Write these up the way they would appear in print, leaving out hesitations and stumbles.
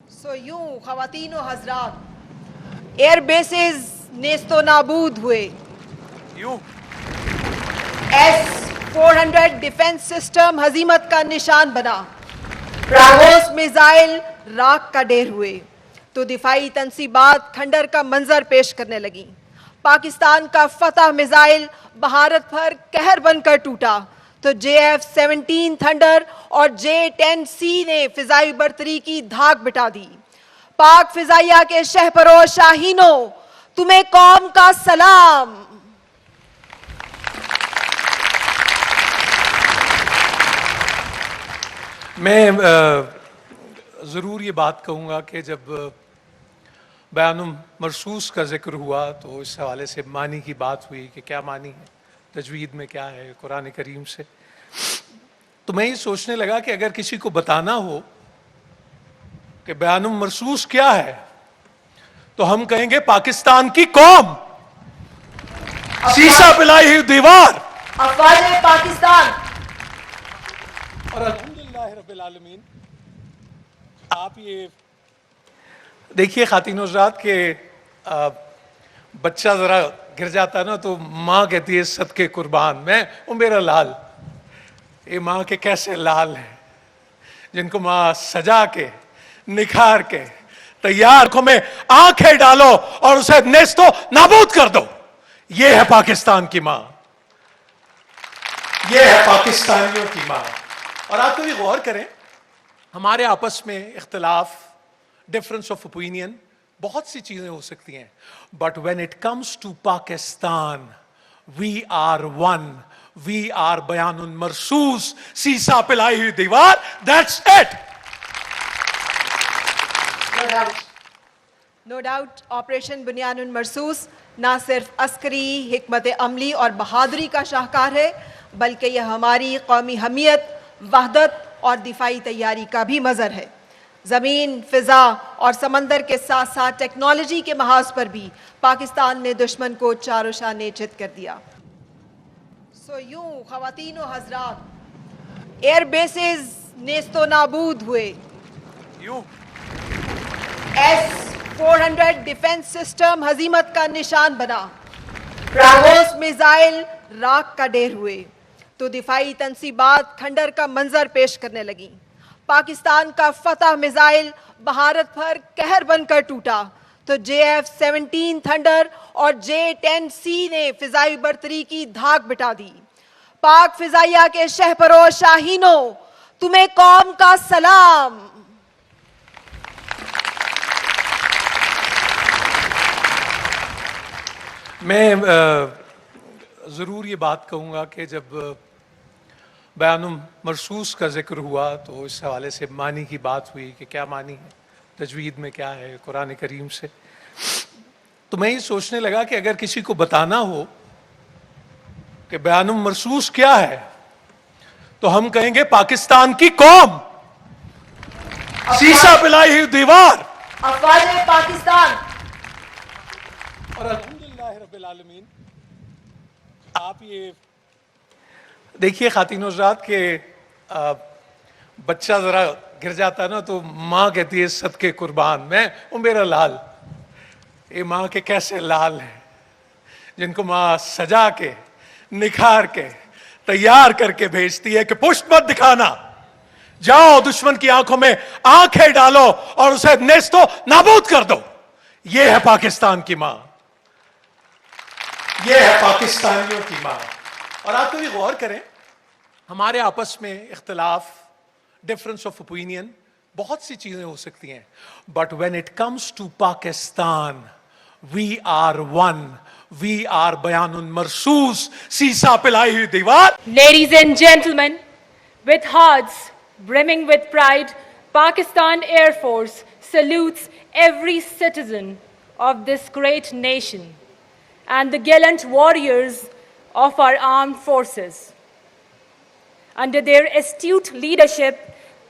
सो यूं ख़वातीन व हज़रात, एयर बेसेस नेस्तो नाबूद हुए। यूं S-400 डिफेंस सिस्टम हजीमत का निशान बना। ब्रावोस मिसाइल राख का ढेर हुए तो दिफाई तनसीबात खंडर का मंजर पेश करने लगी। पाकिस्तान का फतह मिसाइल भारत पर कहर बनकर टूटा तो JF-17 थंडर और J-10C ने फिजाई बरतरी की धाक बिठा दी। पाक फिजाइया के शहपरो शाहीनों, तुम्हें कौम का सलाम। मैं ज़रूर ये बात कहूँगा कि जब बयानुम मरसूस का जिक्र हुआ तो इस हवाले से मानी की बात हुई कि क्या मानी है, तजवीद में क्या है कुरान करीम से, तो मैं ये सोचने लगा कि अगर किसी को बताना हो कि बयानुम मरसूस क्या है तो हम कहेंगे पाकिस्तान की कौम, शीशा पिलाई हुई दीवार अफवाज पाकिस्तान। और अल्हम्दुलिल्लाह रब्बिल आलमीन। आप ये देखिए खातिन हज़रात के बच्चा ज़रा गिर जाता ना तो माँ कहती है सदके कुर्बान, मैं वो मेरा लाल। ये माँ के कैसे लाल हैं जिनको माँ सजा के निखार के तैयार आंखों में आंखें डालो और उसे नेस्तो नाबूद कर दो। ये है पाकिस्तान की माँ, ये है पाकिस्तानियों की माँ। और आप कभी गौर करें, हमारे आपस में इख्तिलाफ, डिफरेंस ऑफ ओपिनियन, बहुत सी चीजें हो सकती हैं, but when it comes to Pakistan we are one, we are बयानुन मरसूस, सीसा पिलाई हुई दीवार, that's it. No doubt operation Bunyanum Marsoos ना सिर्फ अस्करी हिकमत अमली और बहादुरी का शाहकार है, बल्कि यह हमारी कौमी हमीयत, वहदत और दिफाई तैयारी का भी मज़र है। ज़मीन, फ़िज़ा और समंदर के साथ साथ टेक्नोलॉजी के महाज पर भी पाकिस्तान ने दुश्मन को चारों शाने चित कर दिया। सो यूं ख़वातीन व हज़रात, एयर बेसेस नेस्तो नाबूद हुए। यूं S-400 डिफेंस सिस्टम हजीमत का निशान बना। ब्रावोस मिसाइल राख का ढेर हुए तो दिफाई तनसीबात खंडर का मंजर पेश करने लगी। पाकिस्तान का फतह मिसाइल भारत पर कहर बनकर टूटा तो JF-17 थंडर और J-10C ने फिजाई बरतरी की धाक बिठा दी। पाक फिजाइया के शहपरो शाहीनों, तुम्हें कौम का सलाम। मैं ज़रूर ये बात कहूँगा कि जब बयानुम मरसूस का जिक्र हुआ तो इस हवाले से मानी की बात हुई कि क्या मानी है, तजवीद में क्या है कुरान करीम से, तो मैं ये सोचने लगा कि अगर किसी को बताना हो कि बयानुम मरसूस क्या है तो हम कहेंगे पाकिस्तान की कौम, शीशा पिलाई हुई दीवार। अफवाज पाकिस्तान। और अल्हम्दुलिल्लाह रब्बिल आलमीन। आप ये देखिए खातिन हज़रात के बच्चा ज़रा गिर जाता ना तो माँ कहती है सदके कुर्बान, मैं वो मेरा लाल। ये माँ के कैसे लाल हैं जिनको माँ सजा के निखार के तैयार करके भेजती है कि पुष्ट मत दिखाना, जाओ दुश्मन की आंखों में आंखें डालो और उसे नेस्तो नाबूद कर दो। ये है पाकिस्तान की माँ, ये है पाकिस्तानियों की माँ। और आप कभी गौर करें, हमारे आपस में इख्तिलाफ, डिफरेंस ऑफ ओपिनियन, बहुत सी चीजें हो सकती हैं, but when it comes to Pakistan we are one, we are बयानुन मरसूस, सीसा पिलाई हुई दीवार। Ladies and gentlemen, with hearts brimming with pride, Pakistan Air Force salutes every citizen of this great nation and the gallant warriors of our armed forces. Under their astute leadership,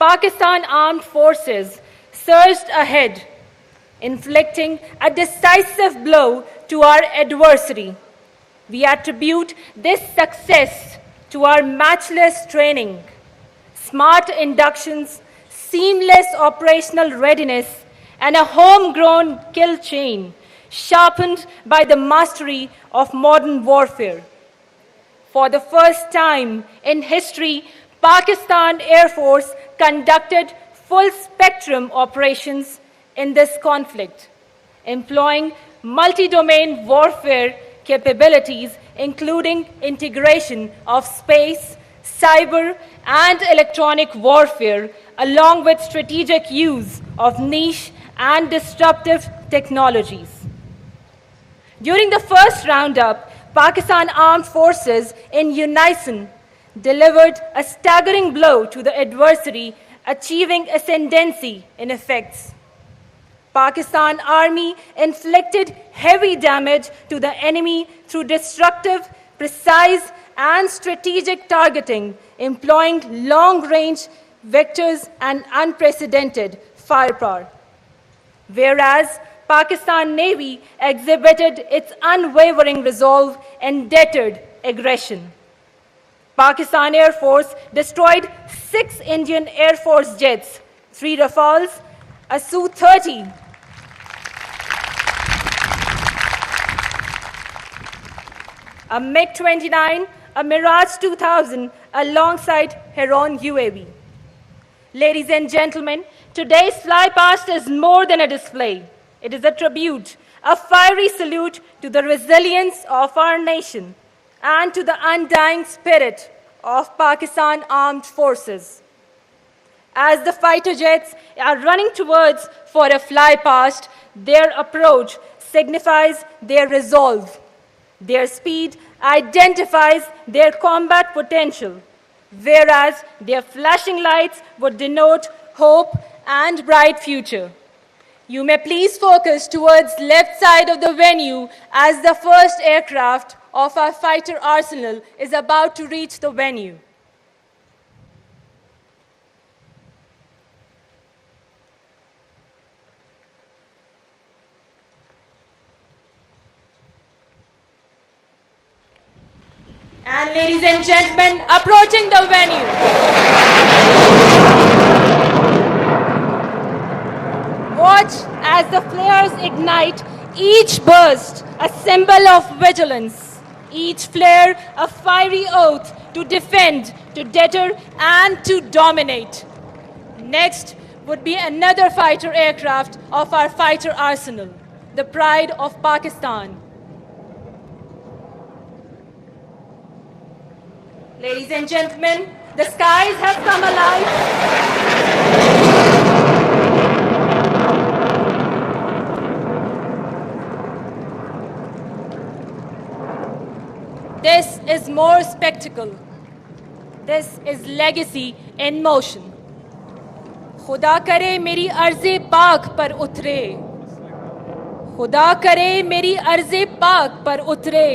Pakistan Armed Forces surged ahead, inflicting a decisive blow to our adversary. We attribute this success to our matchless training, smart inductions, seamless operational readiness, and a homegrown kill chain sharpened by the mastery of modern warfare. For the first time in history, Pakistan Air Force conducted full-spectrum operations in this conflict, employing multi-domain warfare capabilities, including integration of space, cyber, and electronic warfare, along with strategic use of niche and disruptive technologies. During the first roundup, Pakistan Armed Forces in unison delivered a staggering blow to the adversary, achieving ascendancy in effects. Pakistan Army inflicted heavy damage to the enemy through destructive, precise, and strategic targeting, employing long-range vectors and unprecedented firepower. Whereas Pakistan Navy exhibited its unwavering resolve and deterred aggression. Pakistan Air Force destroyed 6 Indian Air Force jets, 3 Rafales, a Su-30, a MiG-29, a Mirage 2000, alongside Heron UAV. Ladies and gentlemen, today's flypast is more than a display. It is a tribute, a fiery salute to the resilience of our nation and to the undying spirit of Pakistan Armed Forces. As the fighter jets are running towards for a flypast, their approach signifies their resolve. Their speed identifies their combat potential, whereas their flashing lights would denote hope and bright future. You may please focus towards left side of the venue as the first aircraft of our fighter arsenal is about to reach the venue. And ladies and gentlemen, approaching the venue. Watch as the flares ignite, each burst a symbol of vigilance, each flare a fiery oath to defend, to deter, and to dominate. Next would be another fighter aircraft of our fighter arsenal, the pride of Pakistan. Ladies and gentlemen, the skies have come alive. This is more spectacle. This is legacy in motion. खुदा करे मेरी अर्ज़े पाक पर उतरे, खुदा करे मेरी अर्ज़े पाक पर उतरे,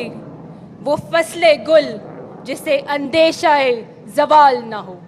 वो फसले गुल जिसे अंदेशाए ज़वाल ना हो.